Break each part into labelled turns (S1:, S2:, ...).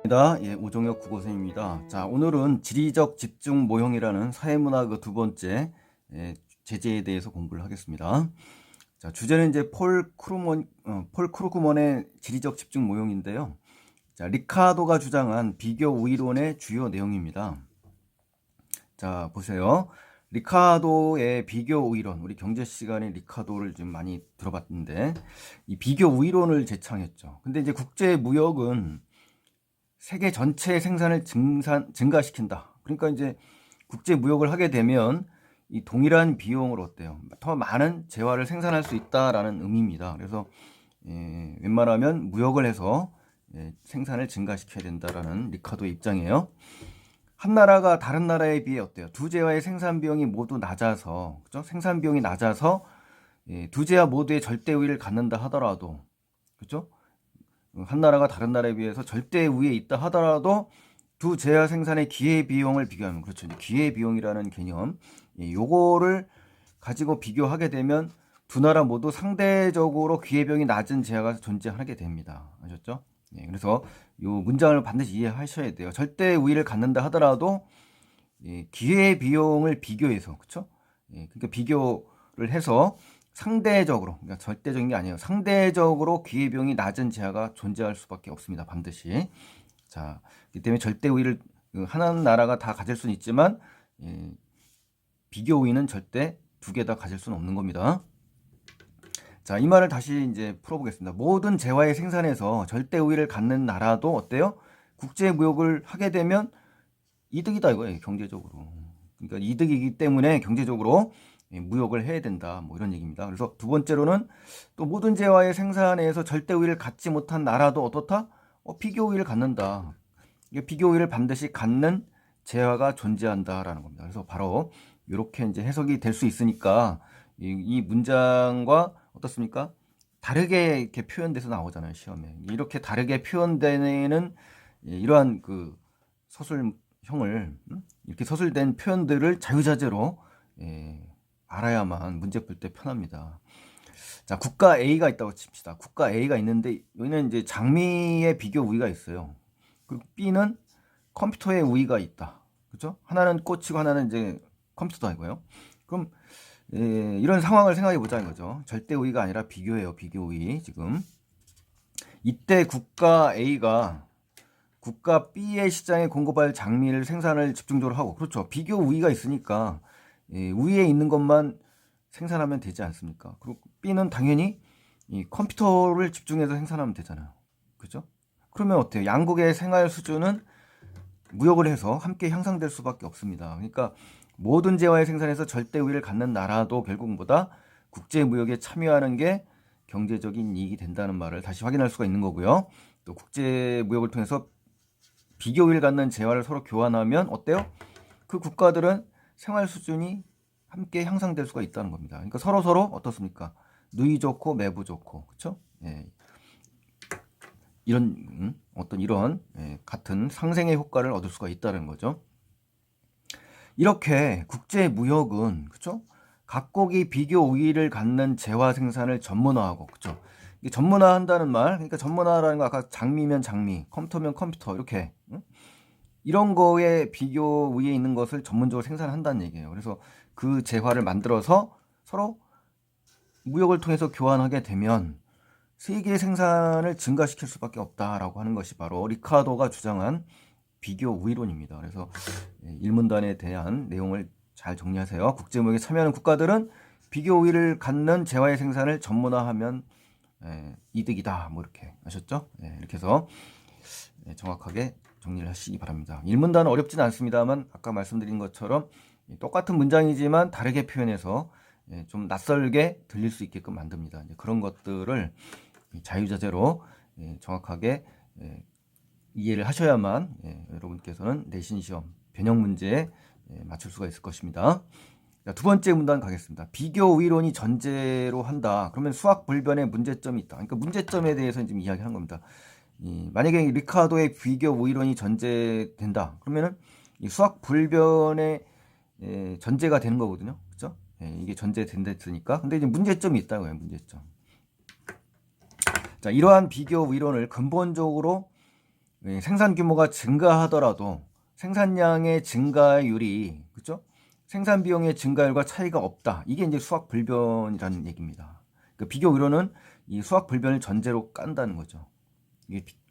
S1: 예, 오종혁 국어선생님입니다. 자, 오늘은 지리적 집중 모형이라는 사회문학 두 번째 제재에 대해서 공부를 하겠습니다. 자, 주제는 이제 폴 크루그먼의 지리적 집중 모형인데요. 자, 리카도가 주장한 비교 우위론의 주요 내용입니다. 자, 보세요. 리카도의 비교 우위론, 우리 경제 시간에 리카도를 좀 많이 들어봤는데, 이 비교 우위론을 제창했죠. 근데 이제 국제 무역은 세계 전체의 생산을 증가시킨다. 그러니까 이제 국제 무역을 하게 되면 이 동일한 비용을 어때요? 더 많은 재화를 생산할 수 있다라는 의미입니다. 그래서 웬만하면 무역을 해서 생산을 증가시켜야 된다라는 리카도의 입장이에요. 한 나라가 다른 나라에 비해 어때요? 두 재화의 생산 비용이 모두 낮아서, 그죠? 생산 비용이 낮아서 두 재화 모두의 절대 우위를 갖는다 하더라도, 그죠? 한 나라가 다른 나라에 비해서 절대 우위에 있다 하더라도 두 재화 생산의 기회비용을 비교하면, 그렇죠. 기회비용이라는 개념, 요거를 가지고 비교하게 되면 두 나라 모두 상대적으로 기회비용이 낮은 재화가 존재하게 됩니다. 아셨죠? 그래서 요 문장을 반드시 이해하셔야 돼요. 절대 우위를 갖는다 하더라도 기회비용을 비교해서, 그렇죠? 그러니까 비교를 해서 상대적으로, 그러니까 절대적인 게 아니에요. 상대적으로 기회비용이 낮은 재화가 존재할 수밖에 없습니다. 반드시. 자, 이 때문에 절대 우위를 하나는 나라가 다 가질 수는 있지만 비교 우위는 절대 두 개 다 가질 수는 없는 겁니다. 자, 이 말을 다시 이제 풀어보겠습니다. 모든 재화의 생산에서 절대 우위를 갖는 나라도 어때요? 국제 무역을 하게 되면 이득이다 이거예요. 경제적으로. 그러니까 이득이기 때문에 경제적으로 무역을 해야 된다. 뭐 이런 얘기입니다. 그래서 두 번째로는 또 모든 재화의 생산에서 절대 우위를 갖지 못한 나라도 어떻다? 비교 우위를 갖는다. 비교 우위를 반드시 갖는 재화가 존재한다라는 겁니다. 그래서 바로 이렇게 이제 해석이 될 수 있으니까 이 문장과 어떻습니까? 다르게 이렇게 표현돼서 나오잖아요, 시험에. 이렇게 다르게 표현되는 이러한 그 서술형을 이렇게 서술된 표현들을 자유자재로 알아야만 문제 풀 때 편합니다. 자, 국가 A가 있다고 칩시다. 국가 A가 있는데 여기는 이제 장미의 비교 우위가 있어요. 그리고 B는 컴퓨터의 우위가 있다. 그렇죠? 하나는 꽃이고 하나는 이제 컴퓨터다 이거예요. 그럼 이런 상황을 생각해 보자는 거죠. 절대 우위가 아니라 비교예요. 비교 우위. 지금 이때 국가 A가 국가 B의 시장에 공급할 장미를 생산을 집중적으로 하고, 그렇죠. 비교 우위가 있으니까 우위에 있는 것만 생산하면 되지 않습니까? 그리고 B는 당연히 이 컴퓨터를 집중해서 생산하면 되잖아요. 그죠? 그러면 어때요? 양국의 생활 수준은 무역을 해서 함께 향상될 수밖에 없습니다. 그러니까 모든 재화의 생산에서 절대 우위를 갖는 나라도 결국보다 국제 무역에 참여하는 게 경제적인 이익이 된다는 말을 다시 확인할 수가 있는 거고요. 또 국제 무역을 통해서 비교 우위를 갖는 재화를 서로 교환하면 어때요? 그 국가들은 생활 수준이 함께 향상될 수가 있다는 겁니다. 그러니까 서로 어떻습니까? 누이 좋고 매부 좋고, 그렇죠? 이런 이런 같은 상생의 효과를 얻을 수가 있다는 거죠. 이렇게 국제 무역은, 그렇죠? 각국이 비교 우위를 갖는 재화 생산을 전문화하고, 그렇죠? 이게 전문화한다는 말, 그러니까 전문화라는 거 아까 장미면 장미, 컴퓨터면 컴퓨터 이렇게 이런 거에 비교 우위에 있는 것을 전문적으로 생산한다는 얘기예요. 그래서 그 재화를 만들어서 서로 무역을 통해서 교환하게 되면 세계 생산을 증가시킬 수밖에 없다라고 하는 것이 바로 리카도가 주장한 비교 우위론입니다. 그래서 일문단에 대한 내용을 잘 정리하세요. 국제무역에 참여하는 국가들은 비교 우위를 갖는 재화의 생산을 전문화하면 이득이다. 뭐 이렇게 아셨죠? 이렇게 해서 정확하게 정리를 하시기 바랍니다. 일문단은 어렵진 않습니다만 아까 말씀드린 것처럼 똑같은 문장이지만 다르게 표현해서 좀 낯설게 들릴 수 있게끔 만듭니다. 그런 것들을 자유자재로 정확하게 이해를 하셔야만 여러분께서는 내신 시험 변형 문제에 맞출 수가 있을 것입니다. 자, 두 번째 문단 가겠습니다. 비교 우위론이 전제로 한다. 그러면 수학 불변의 문제점이 있다. 그러니까 문제점에 대해서 지금 이야기하는 겁니다. 만약에 리카도의 비교 우위론이 전제된다. 그러면은 이 수학 불변의 전제가 되는 거거든요. 그렇죠? 이게 전제된다 했으니까. 근데 이제 문제점이 있다고요. 문제점. 자, 이러한 비교 우위론을 근본적으로 생산 규모가 증가하더라도 생산량의 증가율이, 그죠? 생산 비용의 증가율과 차이가 없다. 이게 이제 수학 불변이라는 얘기입니다. 그러니까 비교 의론은 이 수학 불변을 전제로 깐다는 거죠.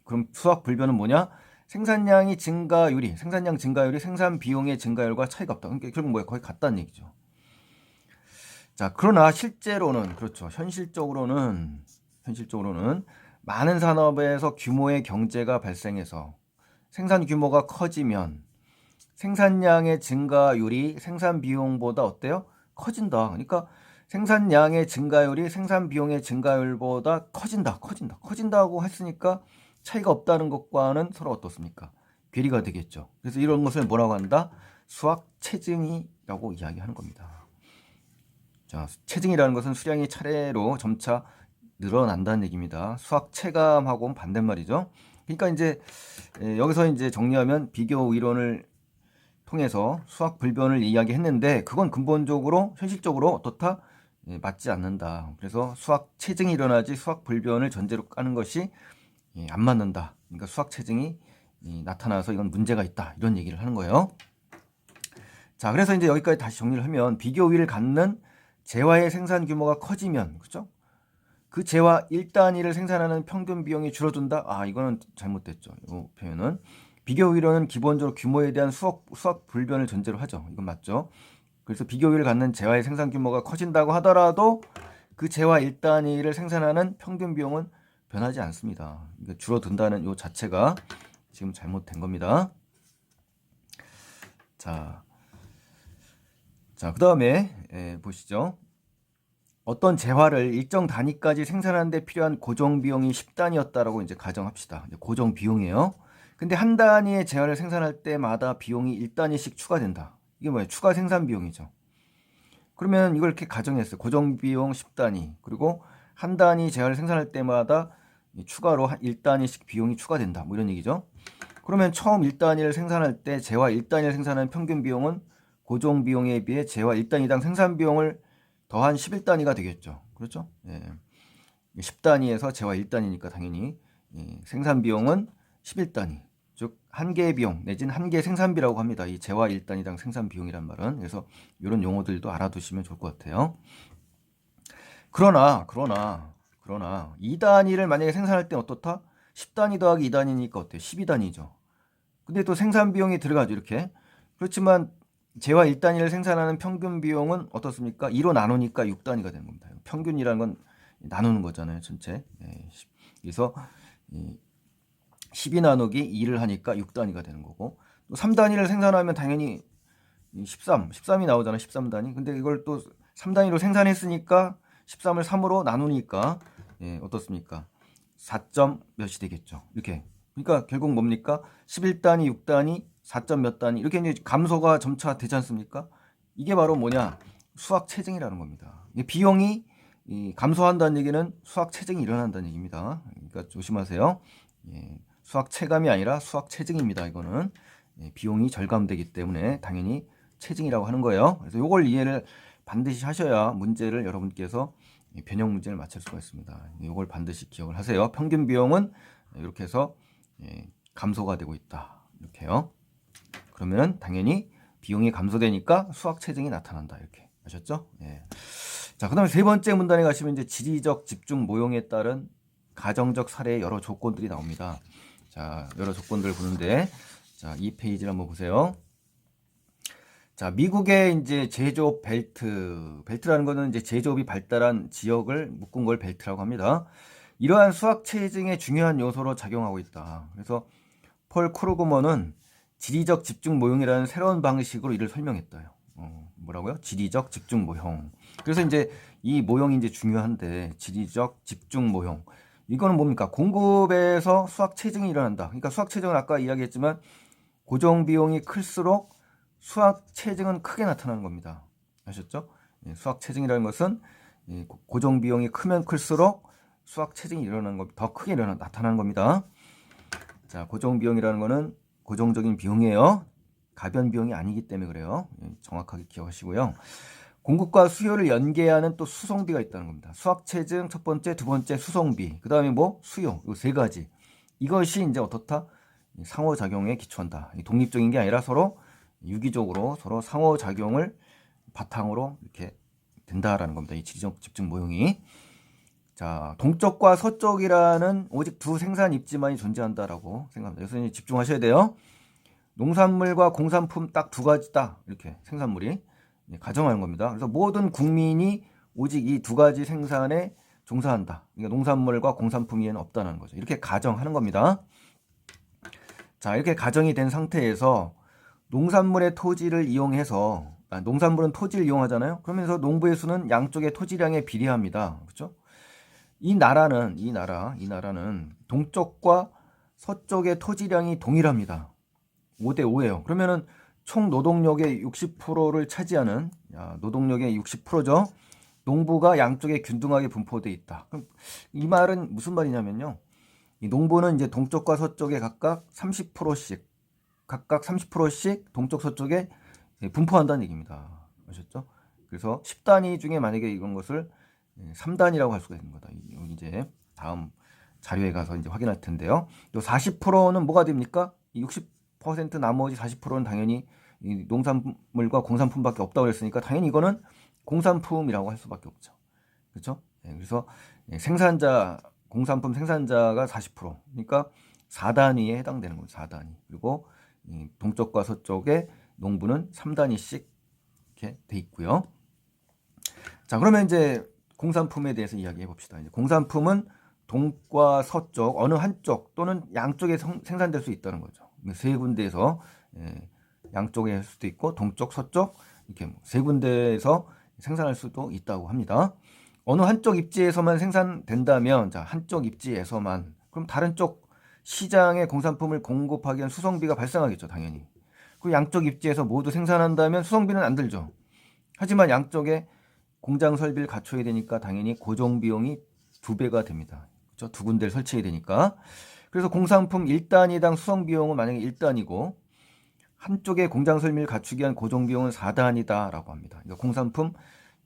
S1: 그럼 수학 불변은 뭐냐? 생산량 증가율이 생산 비용의 증가율과 차이가 없다. 그러니까 결국 뭐야? 거의 같다는 얘기죠. 자, 그러나 실제로는, 그렇죠. 현실적으로는 많은 산업에서 규모의 경제가 발생해서 생산 규모가 커지면 생산량의 증가율이 생산 비용보다 어때요? 커진다. 그러니까 생산량의 증가율이 생산 비용의 증가율보다 커진다고 했으니까 차이가 없다는 것과는 서로 어떻습니까? 괴리가 되겠죠. 그래서 이런 것을 뭐라고 한다? 수학 체증이라고 이야기하는 겁니다. 자, 체증이라는 것은 수량이 차례로 점차 늘어난다는 얘기입니다. 수학 체감하고는 반대말이죠. 그러니까 이제 여기서 이제 정리하면 비교 이론을 통해서 수학 불변을 이야기했는데 그건 근본적으로 현실적으로 어떻다? 맞지 않는다. 그래서 수학 체증이 일어나지 수학 불변을 전제로 까는 것이 안 맞는다. 그러니까 수학 체증이 나타나서 이건 문제가 있다. 이런 얘기를 하는 거예요. 자, 그래서 이제 여기까지 다시 정리를 하면 비교 우위를 갖는 재화의 생산 규모가 커지면, 그죠? 그 재화 1단위를 생산하는 평균 비용이 줄어든다? 아, 이거는 잘못됐죠. 이 표현은. 비교 우위로는 기본적으로 규모에 대한 수학 불변을 전제로 하죠. 이건 맞죠. 그래서 비교 우위를 갖는 재화의 생산 규모가 커진다고 하더라도 그 재화 1단위를 생산하는 평균 비용은 변하지 않습니다. 그러니까 줄어든다는 요 자체가 지금 잘못된 겁니다. 자, 그 다음에 보시죠. 어떤 재화를 일정 단위까지 생산하는 데 필요한 고정 비용이 10단위였다라고 이제 가정합시다. 고정 비용이에요. 근데 한 단위의 재화를 생산할 때마다 비용이 1단위씩 추가된다. 이게 뭐예요? 추가 생산 비용이죠. 그러면 이걸 이렇게 가정했어요. 고정 비용 10단위. 그리고 한 단위 재화를 생산할 때마다 추가로 1단위씩 비용이 추가된다. 뭐 이런 얘기죠. 그러면 처음 1단위를 생산할 때 재화 1단위를 생산하는 평균 비용은 고정 비용에 비해 재화 1단위당 생산 비용을 더한 11단위가 되겠죠. 그렇죠? 10단위에서 재화 1단위니까 당연히 생산 비용은 11단위. 즉, 한 개의 비용, 내지는 한 개의 생산비라고 합니다. 이 재화 1단위당 생산 비용이란 말은. 그래서 이런 용어들도 알아두시면 좋을 것 같아요. 그러나 2단위를 만약에 생산할 때 어떻다? 10단위 더하기 2단위니까 어때요? 12단위죠. 근데 또 생산 비용이 들어가죠. 이렇게. 그렇지만 재화 1단위를 생산하는 평균 비용은 어떻습니까? 2로 나누니까 6단위가 되는 겁니다. 평균이라는 건 나누는 거잖아요. 전체. 그래서 12 나누기 2를 하니까 6단위가 되는 거고, 또 3단위를 생산하면 당연히 13이 나오잖아요. 13단위. 근데 이걸 또 3단위로 생산했으니까 13을 3으로 나누니까 어떻습니까? 4점 몇이 되겠죠. 이렇게. 그러니까 결국 뭡니까? 11단위, 6단위, 4점 몇 단위 이렇게 이제 감소가 점차 되지 않습니까? 이게 바로 뭐냐? 수학 체증이라는 겁니다. 비용이 감소한다는 얘기는 수학 체증이 일어난다는 얘기입니다. 그러니까 조심하세요. 수학 체감이 아니라 수학 체증입니다. 이거는 비용이 절감되기 때문에 당연히 체증이라고 하는 거예요. 그래서 이걸 이해를 반드시 하셔야 문제를 여러분께서 변형 문제를 맞출 수가 있습니다. 이걸 반드시 기억을 하세요. 평균 비용은 이렇게 해서 감소가 되고 있다. 이렇게요. 그러면 당연히 비용이 감소되니까 수학 체증이 나타난다. 이렇게 아셨죠? 자, 그다음에 세 번째 문단에 가시면 이제 지리적 집중 모형에 따른 가정적 사례의 여러 조건들이 나옵니다. 자, 여러 조건들을 보는데, 자, 이 페이지를 한번 보세요. 자, 미국의 이제 제조업 벨트라는 거는 이제 제조업이 발달한 지역을 묶은 걸 벨트라고 합니다. 이러한 수학 체증의 중요한 요소로 작용하고 있다. 그래서 폴 크루그먼은 지리적 집중 모형이라는 새로운 방식으로 이를 설명했어요. 뭐라고요? 지리적 집중 모형. 그래서 이제 이 모형이 이제 중요한데, 지리적 집중 모형. 이거는 뭡니까? 공급에서 수학 체증이 일어난다. 그러니까 수학 체증은 아까 이야기했지만 고정 비용이 클수록 수학 체증은 크게 나타나는 겁니다. 아셨죠? 수학 체증이라는 것은 고정 비용이 크면 클수록 수학 체증이 일어나는 것, 더 크게 나타나는 겁니다. 자, 고정 비용이라는 거는 고정적인 비용이에요. 가변 비용이 아니기 때문에 그래요. 정확하게 기억하시고요. 공급과 수요를 연계하는 또 수송비가 있다는 겁니다. 수학 체증 첫 번째, 두 번째 수송비. 그 다음에 뭐 수요. 이 세 가지. 이것이 이제 어떻다? 상호작용에 기초한다. 독립적인 게 아니라 서로 유기적으로 서로 상호작용을 바탕으로 이렇게 된다라는 겁니다. 이 지리적 집중 모형이. 자, 동쪽과 서쪽이라는 오직 두 생산 입지만이 존재한다라고 생각합니다. 그래서 이제 집중하셔야 돼요. 농산물과 공산품 딱 두 가지다. 이렇게 생산물이 가정하는 겁니다. 그래서 모든 국민이 오직 이 두 가지 생산에 종사한다. 그러니까 농산물과 공산품 이에는 없다는 거죠. 이렇게 가정하는 겁니다. 자, 이렇게 가정이 된 상태에서 농산물의 토지를 이용해서 농산물은 토지를 이용하잖아요. 그러면서 농부의 수는 양쪽의 토지량에 비례합니다. 그렇죠? 이 나라는 동쪽과 서쪽의 토지량이 동일합니다. 5대 5예요. 그러면은 총 노동력의 60%를 차지하는 노동력의 60%죠. 농부가 양쪽에 균등하게 분포되어 있다. 그럼 이 말은 무슨 말이냐면요. 이 농부는 이제 동쪽과 서쪽에 각각 30%씩 동쪽 서쪽에 분포한다는 얘기입니다. 아셨죠? 그래서 10단위 중에 만약에 이런 것을 3단위라고 할 수가 있는 거다. 이제 다음 자료에 가서 이제 확인할 텐데요. 또 40%는 뭐가 됩니까? 60% 나머지 40%는 당연히 이 농산물과 공산품밖에 없다고 그랬으니까 당연히 이거는 공산품이라고 할 수밖에 없죠. 그렇죠? 그래서 공산품 생산자가 40%. 그러니까 4단위에 해당되는 거죠. 4단위. 그리고 동쪽과 서쪽에 농부는 3단위씩 이렇게 돼 있고요. 자, 그러면 이제 공산품에 대해서 이야기해 봅시다. 이제 공산품은 동과 서쪽 어느 한쪽 또는 양쪽에 생산될 수 있다는 거죠. 세 군데에서 양쪽에 할 수도 있고 동쪽, 서쪽 이렇게 세 군데에서 생산할 수도 있다고 합니다. 어느 한쪽 입지에서만 생산된다면, 자, 한쪽 입지에서만, 그럼 다른 쪽 시장에 공산품을 공급하기 위한 수송비가 발생하겠죠, 당연히. 그 양쪽 입지에서 모두 생산한다면 수송비는 안 들죠. 하지만 양쪽에 공장 설비를 갖춰야 되니까 당연히 고정 비용이 2배가 됩니다. 그렇죠? 두 군데를 설치해야 되니까. 그래서 공산품 1단위당 수송 비용은 만약에 1단위고 한쪽에 공장 설비를 갖추기 위한 고정 비용은 4단위다라고 합니다. 그러니까 공산품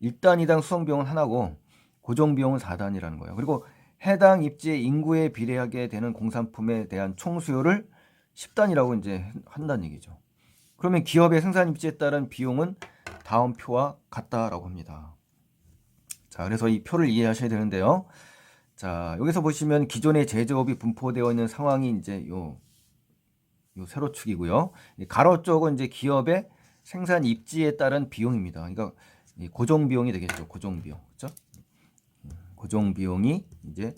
S1: 1단위당 수송 비용은 하나고 고정 비용은 4단위라는 거예요. 그리고 해당 입지의 인구에 비례하게 되는 공산품에 대한 총 수요를 10단위라고 이제 한다는 얘기죠. 그러면 기업의 생산 입지에 따른 비용은 다음 표와 같다라고 합니다. 자, 그래서 이 표를 이해하셔야 되는데요. 자, 여기서 보시면 기존의 제조업이 분포되어 있는 상황이 이제 요 세로축이고요. 가로 쪽은 이제 기업의 생산 입지에 따른 비용입니다. 그러니까 고정 비용이 되겠죠. 고정 비용. 그렇죠? 고정 비용이 이제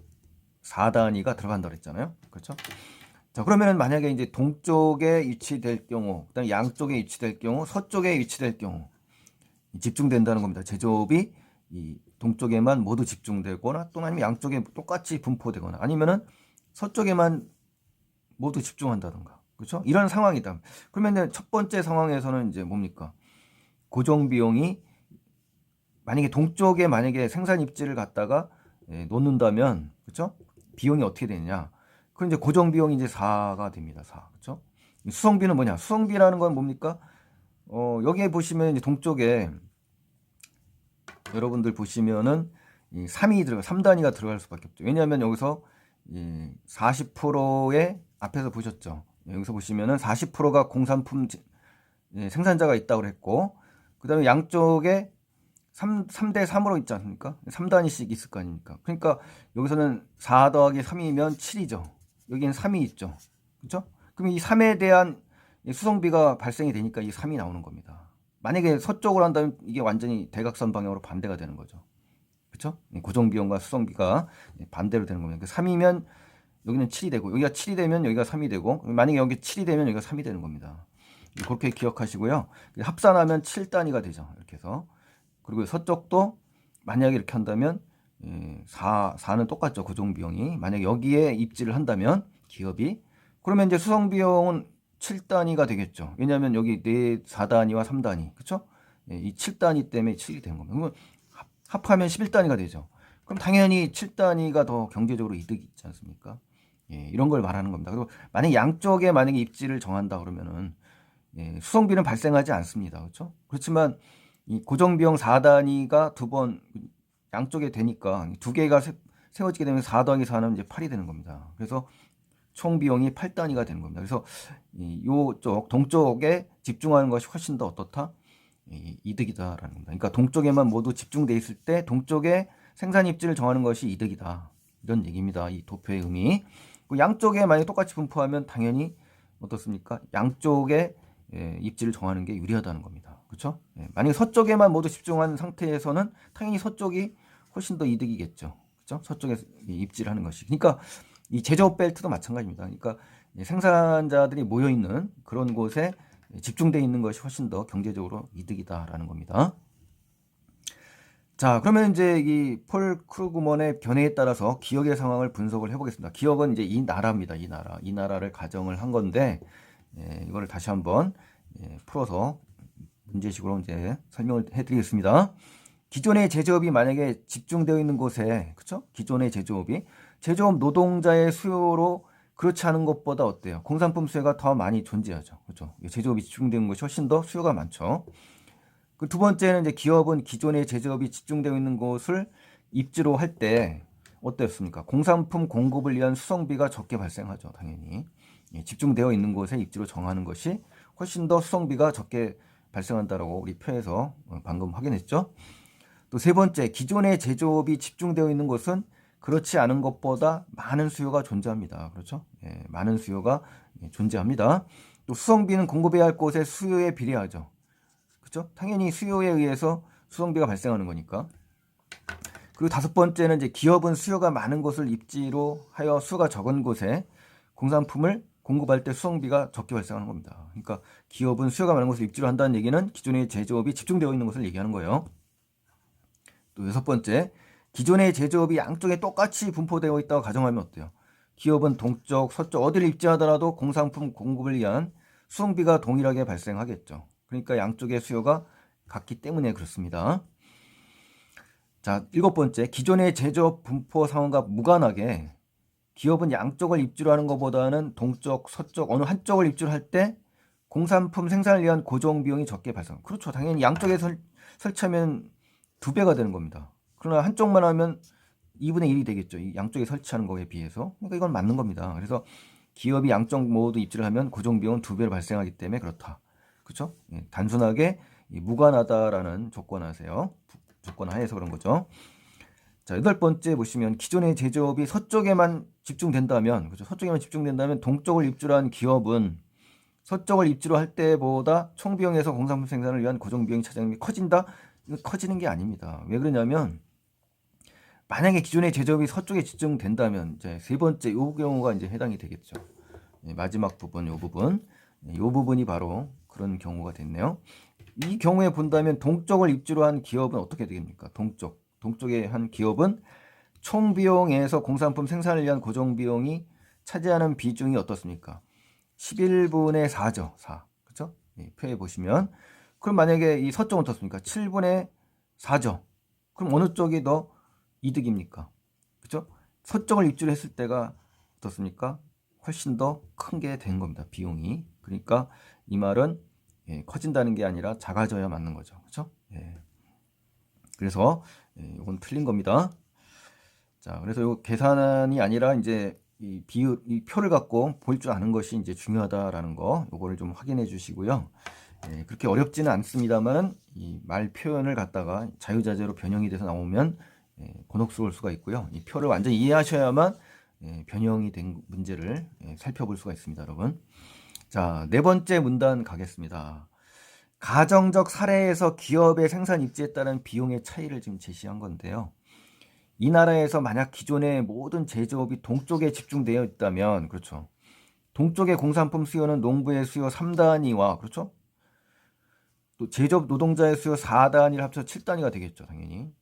S1: 4단위가 들어간다고 그랬잖아요. 그렇죠? 자, 그러면은 만약에 이제 동쪽에 위치될 경우, 그다음에 양쪽에 위치될 경우, 서쪽에 위치될 경우 집중된다는 겁니다. 제조업이 이 동쪽에만 모두 집중되거나 또는 아니면 양쪽에 똑같이 분포되거나 아니면은 서쪽에만 모두 집중한다던가. 그렇죠? 이런 상황이다. 그러면 첫 번째 상황에서는 이제 뭡니까? 고정 비용이 만약에 동쪽에 만약에 생산 입지를 갖다가 놓는다면, 그렇죠? 비용이 어떻게 되느냐? 그럼 이제 고정 비용이 이제 4가 됩니다. 4. 그렇죠? 수송비는 뭐냐? 수송비라는 건 뭡니까? 여기에 보시면 이제 동쪽에 여러분들 보시면은 이 3단위가 들어갈 수밖에 없죠. 왜냐하면 여기서 40%의 앞에서 보셨죠. 여기서 보시면은 40%가 공산품 생산자가 있다고 했고, 그 다음에 양쪽에 3대 3으로 있지 않습니까? 3단위씩 있을 거 아닙니까? 그러니까 여기서는 4 더하기 3이면 7이죠. 여기는 3이 있죠. 그렇죠? 그럼 이 3에 대한 수송비가 발생이 되니까 이 3이 나오는 겁니다. 만약에 서쪽으로 한다면 이게 완전히 대각선 방향으로 반대가 되는 거죠. 그렇죠? 고정 비용과 수송비가 반대로 되는 겁니다. 3이면 여기는 7이 되고 여기가 7이 되면 여기가 3이 되고 만약에 여기 7이 되면 여기가 3이 되는 겁니다. 그렇게 기억하시고요. 합산하면 7단위가 되죠. 이렇게 해서. 그리고 서쪽도 만약에 이렇게 한다면 4는 똑같죠. 고정 비용이. 만약에 여기에 입지를 한다면 기업이 그러면 이제 수송 비용은 7단위가 되겠죠. 왜냐하면 여기 4단위와 3단위. 그렇죠? 이 7단위 때문에 7이 되는 겁니다. 그러면 합하면 11단위가 되죠. 그럼 당연히 7단위가 더 경제적으로 이득이 있지 않습니까? 이런 걸 말하는 겁니다. 그리고 만약에 양쪽에 만약에 입지를 정한다 그러면은 수송비는 발생하지 않습니다. 그렇죠? 그렇지만 이 고정비용 4단위가 두 번 양쪽에 되니까 두 개가 세워지게 되면 4 더하기 4는 이제 8이 되는 겁니다. 그래서 총 비용이 8단위가 되는 겁니다. 그래서 이쪽 동쪽에 집중하는 것이 훨씬 더 어떻다? 이득이다라는 겁니다. 그러니까 동쪽에만 모두 집중돼 있을 때 동쪽에 생산 입지를 정하는 것이 이득이다. 이런 얘기입니다. 이 도표의 의미. 양쪽에 만약 똑같이 분포하면 당연히 어떻습니까? 양쪽에 입지를 정하는 게 유리하다는 겁니다. 그렇죠? 만약에 서쪽에만 모두 집중한 상태에서는 당연히 서쪽이 훨씬 더 이득이겠죠. 그렇죠? 서쪽에 입지를 하는 것이. 그러니까 이 제조업 벨트도 마찬가지입니다. 그러니까 생산자들이 모여 있는 그런 곳에 집중되어 있는 것이 훨씬 더 경제적으로 이득이다라는 겁니다. 자, 그러면 이제 이 폴 크루그먼의 견해에 따라서 기업의 상황을 분석을 해보겠습니다. 기업은 이제 이 나라입니다. 이 나라를 가정을 한 건데, 이거를 다시 한번 풀어서 문제식으로 이제 설명을 해드리겠습니다. 기존의 제조업이 만약에 집중되어 있는 곳에, 그쵸? 기존의 제조업 노동자의 수요로 그렇지 않은 것보다 어때요? 공산품 수요가 더 많이 존재하죠. 그렇죠? 제조업이 집중되는 것이 훨씬 더 수요가 많죠. 그 두 번째는 이제 기업은 기존의 제조업이 집중되어 있는 곳을 입지로 할 때 어땠습니까? 공산품 공급을 위한 수송비가 적게 발생하죠. 당연히. 집중되어 있는 곳에 입지로 정하는 것이 훨씬 더 수송비가 적게 발생한다라고 우리 표에서 방금 확인했죠. 또 세 번째, 기존의 제조업이 집중되어 있는 곳은 그렇지 않은 것보다 많은 수요가 존재합니다. 그렇죠? 많은 수요가 존재합니다. 또 수송비는 공급해야 할 곳의 수요에 비례하죠. 그렇죠? 당연히 수요에 의해서 수송비가 발생하는 거니까. 그리고 다섯 번째는 이제 기업은 수요가 많은 곳을 입지로 하여 수요가 적은 곳에 공산품을 공급할 때 수송비가 적게 발생하는 겁니다. 그러니까 기업은 수요가 많은 곳을 입지로 한다는 얘기는 기존의 제조업이 집중되어 있는 곳을 얘기하는 거예요. 또 여섯 번째, 기존의 제조업이 양쪽에 똑같이 분포되어 있다고 가정하면 어때요? 기업은 동쪽, 서쪽 어디를 입지하더라도 공산품 공급을 위한 수송비가 동일하게 발생하겠죠. 그러니까 양쪽의 수요가 같기 때문에 그렇습니다. 자, 일곱 번째, 기존의 제조업 분포 상황과 무관하게 기업은 양쪽을 입지로 하는 것보다는 동쪽, 서쪽 어느 한쪽을 입지로 할 때 공산품 생산을 위한 고정 비용이 적게 발생. 그렇죠. 당연히 양쪽에 설치하면 2배가 되는 겁니다. 그러나 한쪽만 하면 2분의 1이 되겠죠. 이 양쪽에 설치하는 거에 비해서. 그러니까 이건 맞는 겁니다. 그래서 기업이 양쪽 모두 입지를 하면 고정 비용은 2배로 발생하기 때문에 그렇다. 그렇죠? 단순하게 무관하다라는 조건하세요. 조건하에서 그런 거죠. 자, 여덟 번째 보시면 기존의 제조업이 서쪽에만 집중된다면, 그렇죠? 서쪽에만 집중된다면 동쪽을 입지로 한 기업은 서쪽을 입지로 할 때보다 총 비용에서 공산품 생산을 위한 고정 비용이 차지하는 게 커진다? 이거 커지는 게 아닙니다. 왜 그러냐면 만약에 기존의 제조업이 서쪽에 집중된다면 이제 세 번째 이 경우가 이제 해당이 되겠죠. 마지막 부분 이 부분. 이 부분이 바로 그런 경우가 됐네요. 이 경우에 본다면 동쪽을 입지로 한 기업은 어떻게 되겠습니까? 동쪽에 한 기업은 총 비용에서 공산품 생산을 위한 고정 비용이 차지하는 비중이 어떻습니까? 11분의 4죠. 4. 그렇죠? 표에 보시면 그럼 만약에 이 서쪽은 어떻습니까? 7분의 4죠. 그럼 어느 쪽이 더 이득입니까? 그렇죠? 서쪽을 입지로 했을 때가 어떻습니까? 훨씬 더 큰 게 된 겁니다. 비용이. 그러니까 이 말은 커진다는 게 아니라 작아져야 맞는 거죠. 그렇죠? 그래서 이건 틀린 겁니다. 자, 그래서 이 계산이 아니라 이제 이 표를 갖고 볼 줄 아는 것이 이제 중요하다라는 거, 요거를 좀 확인해 주시고요. 그렇게 어렵지는 않습니다만 이 말 표현을 갖다가 자유자재로 변형이 돼서 나오면 곤혹스러울 수가 있고요. 이 표를 완전히 이해하셔야만 변형이 된 문제를 살펴볼 수가 있습니다, 여러분. 자, 네 번째 문단 가겠습니다. 가정적 사례에서 기업의 생산 입지에 따른 비용의 차이를 지금 제시한 건데요. 이 나라에서 만약 기존의 모든 제조업이 동쪽에 집중되어 있다면, 그렇죠. 동쪽의 공산품 수요는 농부의 수요 3단위와, 그렇죠. 또 제조업 노동자의 수요 4단위를 합쳐 7단위가 되겠죠, 당연히.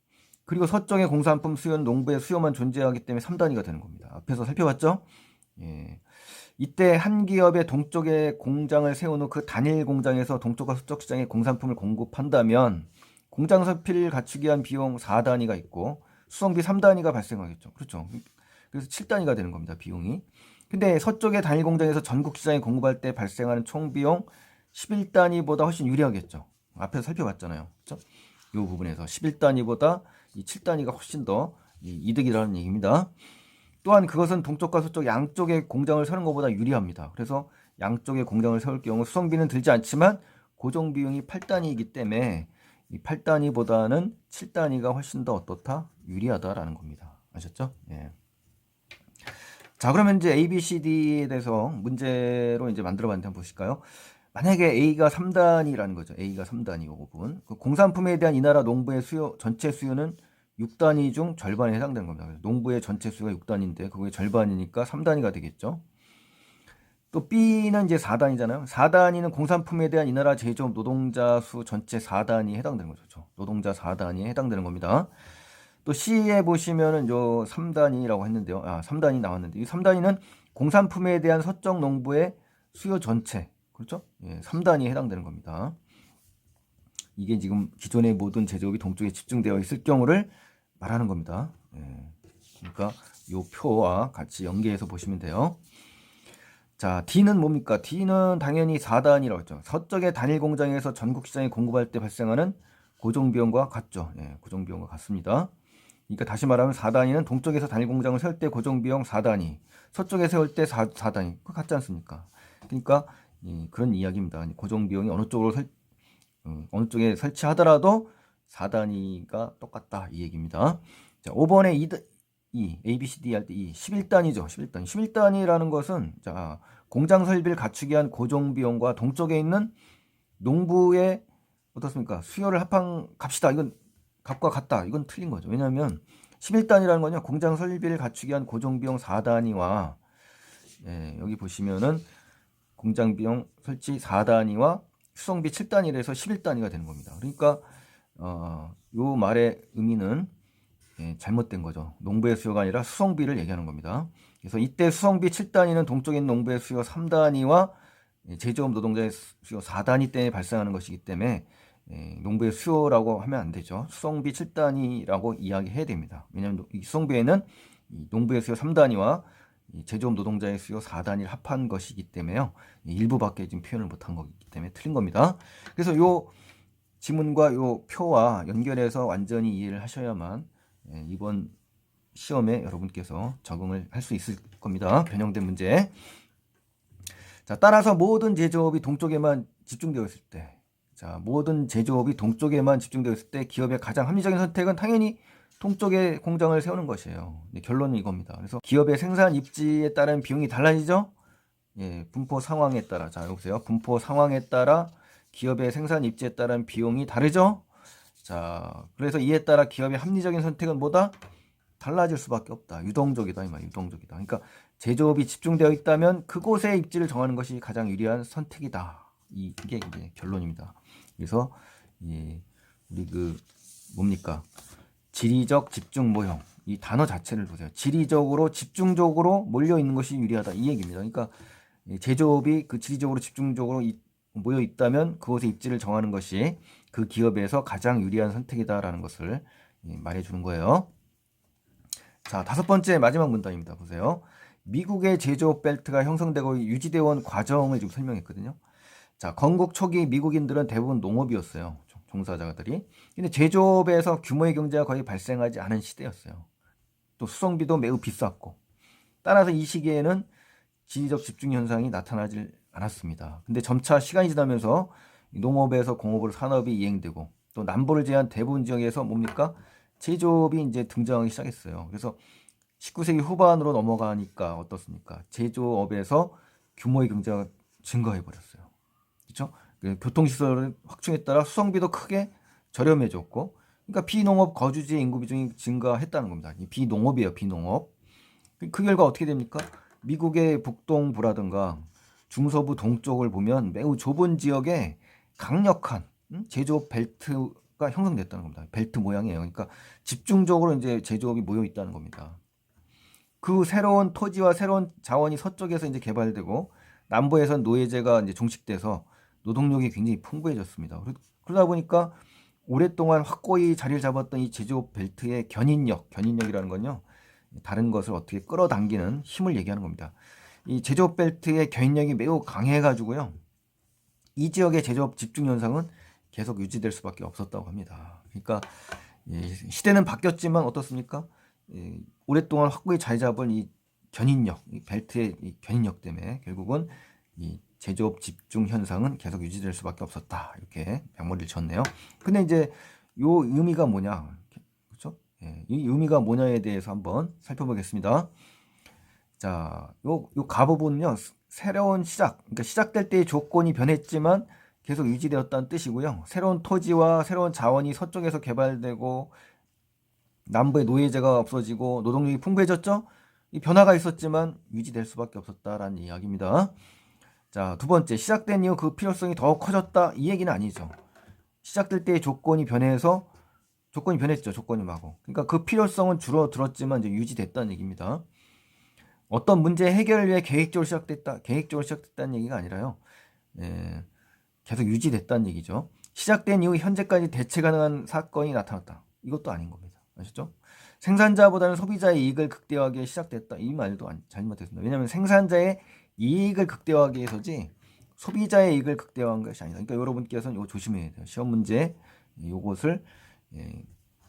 S1: 그리고 서쪽의 공산품 수요는 농부의 수요만 존재하기 때문에 3단위가 되는 겁니다. 앞에서 살펴봤죠? 이때 한 기업의 동쪽에 공장을 세운 후 그 단일 공장에서 동쪽과 서쪽 시장에 공산품을 공급한다면 공장 서피를 갖추기 위한 비용 4단위가 있고 수송비 3단위가 발생하겠죠. 그렇죠. 그래서 7단위가 되는 겁니다. 비용이. 근데 서쪽의 단일 공장에서 전국 시장에 공급할 때 발생하는 총 비용 11단위보다 훨씬 유리하겠죠. 앞에서 살펴봤잖아요. 그렇죠? 이 부분에서 11단위보다 이 7단위가 훨씬 더 이득이라는 얘기입니다. 또한 그것은 동쪽과 서쪽 양쪽에 공장을 세우는 것보다 유리합니다. 그래서 양쪽에 공장을 세울 경우 수송비는 들지 않지만 고정 비용이 8단위이기 때문에 이 8단위보다는 7단위가 훨씬 더 어떻다? 유리하다라는 겁니다. 아셨죠? 예. 자, 그러면 이제 A, B, C, D에 대해서 문제로 이제 만들어 봤는데 한번 보실까요? 만약에 A가 3단위라는 거죠. A가 3단위 이 부분. 그 공산품에 대한 이 나라 농부의 수요, 전체 수요는 6단위 중 절반에 해당되는 겁니다. 농부의 전체 수요가 6단위인데 그게 절반이니까 3단위가 되겠죠. 또 B는 이제 4단위잖아요. 4단위는 공산품에 대한 이 나라 제조업 노동자 수 전체 4단위에 해당되는 거죠. 노동자 4단위에 해당되는 겁니다. 또 C에 보시면은 요 3단위라고 했는데요. 3단위 나왔는데 이 3단위는 공산품에 대한 서쪽 농부의 수요 전체. 그렇죠? 예, 3단위에 해당되는 겁니다. 이게 지금 기존의 모든 제조업이 동쪽에 집중되어 있을 경우를 말하는 겁니다. 예, 그러니까 요 표와 같이 연계해서 보시면 돼요. 자, D는 뭡니까? D는 당연히 4단위라고 했죠. 서쪽의 단일 공장에서 전국 시장에 공급할 때 발생하는 고정비용과 같죠. 예, 고정비용과 같습니다. 그러니까 다시 말하면 4단위는 동쪽에서 단일 공장을 세울 때 고정비용 4단위, 서쪽에 세울 때 4단위. 그거 같지 않습니까? 그러니까 그런 이야기입니다. 고정비용이 어느 쪽에 설치하더라도 4단위가 똑같다 이 얘기입니다. 자, 5번에 A, B, C, D 할 때 11단위죠. 11단위. 11단위라는 것은 자, 공장 설비를 갖추기 위한 고정비용과 동쪽에 있는 농부의 어떻습니까? 수요를 합한 값이다. 이건 값과 같다. 이건 틀린 거죠. 왜냐하면 11단위라는 거는 공장 설비를 갖추기 위한 고정비용 4단위와 예, 여기 보시면은 공장 비용 설치 4단위와 수송비 7단위에서 11단위가 되는 겁니다. 그러니까 요 말의 의미는 예, 잘못된 거죠. 농부의 수요가 아니라 수송비를 얘기하는 겁니다. 그래서 이때 수송비 7단위는 동쪽에 있는 농부의 수요 3단위와 제조업 노동자의 수요 4단위 때문에 발생하는 것이기 때문에 농부의 수요라고 하면 안 되죠. 수송비 7단위라고 이야기해야 됩니다. 왜냐하면 이 수송비에는 농부의 수요 3단위와 제조업 노동자의 수요 4단위를 합한 것이기 때문에요. 일부밖에 지금 표현을 못한 거기 때문에 틀린 겁니다. 그래서 요 지문과 요 표와 연결해서 완전히 이해를 하셔야만 이번 시험에 여러분께서 적응을 할 수 있을 겁니다. 변형된 문제. 자, 따라서 모든 제조업이 동쪽에만 집중되어 있을 때, 자, 모든 제조업이 동쪽에만 집중되어 있을 때 기업의 가장 합리적인 선택은 당연히 동쪽에 공장을 세우는 것이에요. 결론은 이겁니다. 그래서 기업의 생산 입지에 따른 비용이 달라지죠? 예, 분포 상황에 따라. 자, 여보세요. 분포 상황에 따라 기업의 생산 입지에 따른 비용이 다르죠? 자, 그래서 이에 따라 기업의 합리적인 선택은 뭐다? 달라질 수밖에 없다. 유동적이다. 이 말, 유동적이다. 그러니까 제조업이 집중되어 있다면 그곳의 입지를 정하는 것이 가장 유리한 선택이다. 이게 이제 결론입니다. 그래서 예, 우리 뭡니까? 지리적 집중 모형. 이 단어 자체를 보세요. 지리적으로 집중적으로 몰려 있는 것이 유리하다. 이 얘기입니다. 그러니까 제조업이 그 지리적으로 집중적으로 모여 있다면 그곳의 입지를 정하는 것이 그 기업에서 가장 유리한 선택이다라는 것을 말해주는 거예요. 자, 5번째 마지막 문단입니다. 보세요. 미국의 제조업 벨트가 형성되고 유지되어 온 과정을 지금 설명했거든요. 자, 건국 초기 미국인들은 대부분 농업이었어요. 종사자들이. 근데 제조업에서 규모의 경제가 거의 발생하지 않은 시대였어요. 또 수송비도 매우 비쌌고. 따라서 이 시기에는 지리적 집중 현상이 나타나질 않았습니다. 근데 점차 시간이 지나면서 농업에서 공업으로 산업이 이행되고 또 남부를 제한 대부분 지역에서 뭡니까? 제조업이 이제 등장하기 시작했어요. 그래서 19세기 후반으로 넘어가니까 어떻습니까? 제조업에서 규모의 경제가 증가해 버렸어요. 그렇죠? 교통시설을 확충에 따라 수송비도 크게 저렴해졌고, 그러니까 비농업 거주지의 인구 비중이 증가했다는 겁니다. 비농업이에요, 비농업. 그 결과 어떻게 됩니까? 미국의 북동부라든가 중서부 동쪽을 보면 매우 좁은 지역에 강력한 제조업 벨트가 형성됐다는 겁니다. 벨트 모양이에요. 그러니까 집중적으로 이제 제조업이 모여 있다는 겁니다. 그 새로운 토지와 새로운 자원이 서쪽에서 이제 개발되고 남부에선 노예제가 이제 종식돼서 노동력이 굉장히 풍부해졌습니다. 그러다 보니까 오랫동안 확고히 자리를 잡았던 이 제조업 벨트의 견인력이라는 건요. 다른 것을 어떻게 끌어당기는 힘을 얘기하는 겁니다. 이 제조업 벨트의 견인력이 매우 강해가지고요. 이 지역의 제조업 집중 현상은 계속 유지될 수밖에 없었다고 합니다. 그러니까 시대는 바뀌었지만 어떻습니까? 오랫동안 확고히 자리 잡은 이 견인력, 이 벨트의 이 견인력 때문에 결국은 이 제조업 집중 현상은 계속 유지될 수밖에 없었다. 이렇게 메모리를 쳤네요. 근데 이제 요 의미가 뭐냐, 그렇죠? 이 의미가 뭐냐에 대해서 한번 살펴보겠습니다. 자, 요 가부분은요, 새로운 시작, 그러니까 시작될 때의 조건이 변했지만 계속 유지되었다는 뜻이고요. 새로운 토지와 새로운 자원이 서쪽에서 개발되고 남부의 노예제가 없어지고 노동력이 풍부해졌죠. 이 변화가 있었지만 유지될 수밖에 없었다라는 이야기입니다. 자, 두 번째, 시작된 이후 그 필요성이 더 커졌다, 이 얘기는 아니죠. 시작될 때의 조건이 변해서 조건이 변했죠. 조건이 마고. 그러니까 그 필요성은 줄어들었지만 이제 유지됐다는 얘기입니다. 어떤 문제 해결을 위해 계획적으로 시작됐다는 얘기가 아니라요. 예, 계속 유지됐다는 얘기죠. 시작된 이후 현재까지 대체 가능한 사건이 나타났다. 이것도 아닌 겁니다. 아셨죠? 생산자보다는 소비자의 이익을 극대화하기 위해 시작됐다. 이 말도 잘못됐습니다. 왜냐하면 생산자의 이익을 극대화하기 위해서지 소비자의 이익을 극대화한 것이 아니다. 그러니까 여러분께서는 이거 조심해야 돼요. 시험 문제 요것을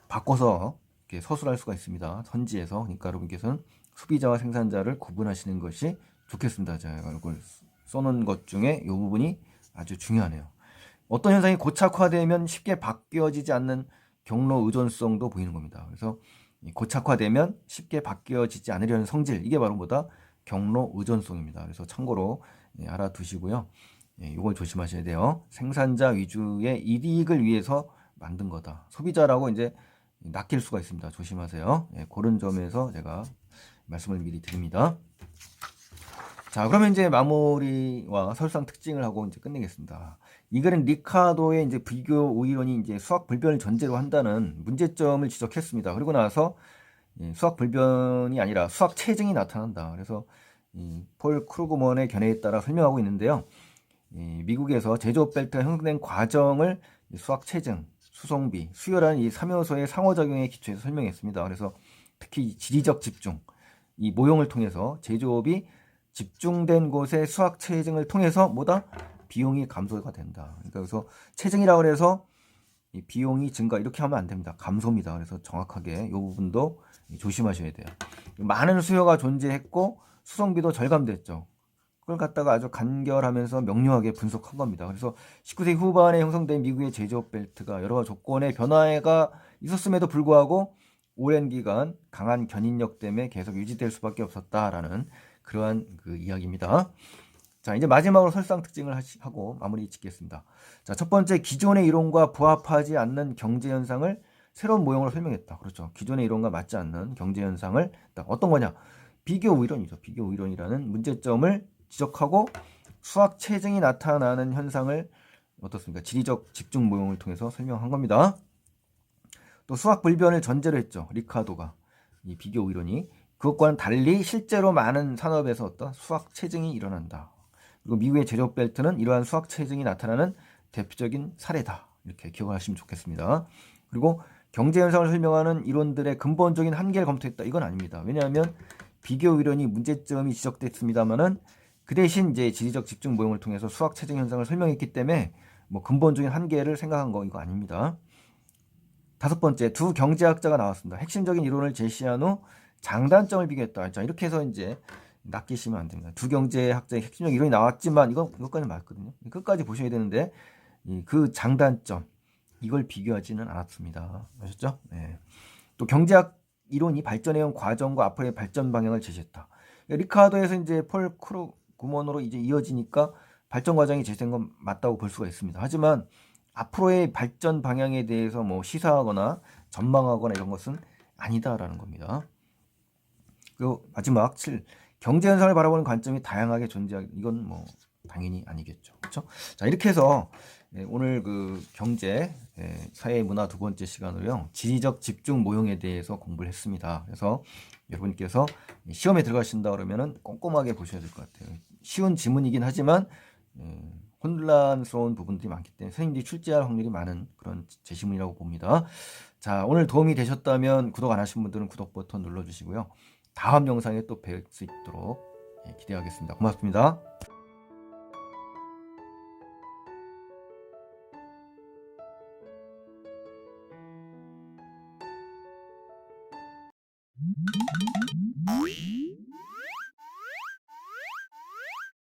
S1: 바꿔서 이렇게 서술할 수가 있습니다. 선지에서. 그러니까 여러분께서는 소비자와 생산자를 구분하시는 것이 좋겠습니다. 제가 이걸 써놓은 것 중에 이 부분이 아주 중요하네요. 어떤 현상이 고착화되면 쉽게 바뀌어지지 않는 경로 의존성도 보이는 겁니다. 그래서 고착화되면 쉽게 바뀌어지지 않으려는 성질, 이게 바로 뭐다? 경로 의존성입니다. 그래서 참고로 알아두시고요. 이걸 조심하셔야 돼요. 생산자 위주의 이익을 위해서 만든 거다. 소비자라고 이제 낚일 수가 있습니다. 조심하세요. 그런 점에서 제가 말씀을 미리 드립니다. 자, 그러면 이제 마무리와 설상 특징을 하고 이제 끝내겠습니다. 이 글은 리카도의 이제 비교 우이론이 이제 수학 불변을 전제로 한다는 문제점을 지적했습니다. 그리고 나서 수학 불변이 아니라 수학 체증이 나타난다. 그래서 폴 크루그먼의 견해에 따라 설명하고 있는데요. 미국에서 제조업 벨트가 형성된 과정을 수학 체증, 수송비, 수요라는 이 3요소의 상호작용에 기초해서 설명했습니다. 그래서 특히 지리적 집중, 이 모형을 통해서 제조업이 집중된 곳의 수학 체증을 통해서 뭐다? 비용이 감소가 된다. 그러니까 그래서 체증이라고 해서 이 비용이 증가 이렇게 하면 안 됩니다. 감소입니다. 그래서 정확하게 이 부분도 조심하셔야 돼요. 많은 수요가 존재했고 수송비도 절감됐죠. 그걸 갖다가 아주 간결하면서 명료하게 분석한 겁니다. 그래서 19세기 후반에 형성된 미국의 제조업 벨트가 여러 조건의 변화가 있었음에도 불구하고 오랜 기간 강한 견인력 때문에 계속 유지될 수밖에 없었다라는 그러한 그 이야기입니다. 자, 이제 마지막으로 설상 특징을 하고 마무리 짓겠습니다. 자, 첫 번째, 기존의 이론과 부합하지 않는 경제 현상을 새로운 모형으로 설명했다. 그렇죠. 기존의 이론과 맞지 않는 경제 현상을 어떤 거냐? 비교 우이론이죠. 비교 우이론이라는 문제점을 지적하고 수학 체증이 나타나는 현상을 어떻습니까? 지리적 집중 모형을 통해서 설명한 겁니다. 또 수학 불변을 전제로 했죠. 리카도가. 이 비교 이론이. 그것과는 달리 실제로 많은 산업에서 어떤 수학 체증이 일어난다. 그리고 미국의 제조업 벨트는 이러한 수학 체증이 나타나는 대표적인 사례다. 이렇게 기억하시면 좋겠습니다. 그리고 경제 현상을 설명하는 이론들의 근본적인 한계를 검토했다. 이건 아닙니다. 왜냐하면 비교 이론이 문제점이 지적됐습니다만은 그 대신 이제 지리적 집중 모형을 통해서 수학 체증 현상을 설명했기 때문에 뭐 근본적인 한계를 생각한 거 이거 아닙니다. 다섯 번째, 두 경제학자가 나왔습니다. 핵심적인 이론을 제시한 후 장단점을 비교했다. 자, 이렇게 해서 이제 낚이시면 안 됩니다. 두 경제학자의 핵심적인 이론이 나왔지만 이것까지 맞거든요. 끝까지 보셔야 되는데 그 장단점 이걸 비교하지는 않았습니다. 아셨죠? 네. 또 경제학 이론이 발전해온 과정과 앞으로의 발전 방향을 제시했다. 리카도에서 이제 폴 크루그먼으로 이제 이어지니까 발전 과정이 제시된 건 맞다고 볼 수가 있습니다. 하지만 앞으로의 발전 방향에 대해서 뭐 시사하거나 전망하거나 이런 것은 아니다라는 겁니다. 그리고 마지막 7. 경제 현상을 바라보는 관점이 다양하게 존재하기 이건 뭐 당연히 아니겠죠. 그렇죠? 자, 이렇게 해서 오늘 그 경제 사회 문화 두 번째 시간으로요. 지리적 집중 모형에 대해서 공부를 했습니다. 그래서 여러분께서 시험에 들어가신다 그러면은 꼼꼼하게 보셔야 될 것 같아요. 쉬운 지문이긴 하지만 혼란스러운 부분들이 많기 때문에 선생님들이 출제할 확률이 많은 그런 제시문이라고 봅니다. 자, 오늘 도움이 되셨다면 구독 안 하신 분들은 구독 버튼 눌러주시고요. 다음 영상에 또 뵐 수 있도록 기대하겠습니다. 고맙습니다.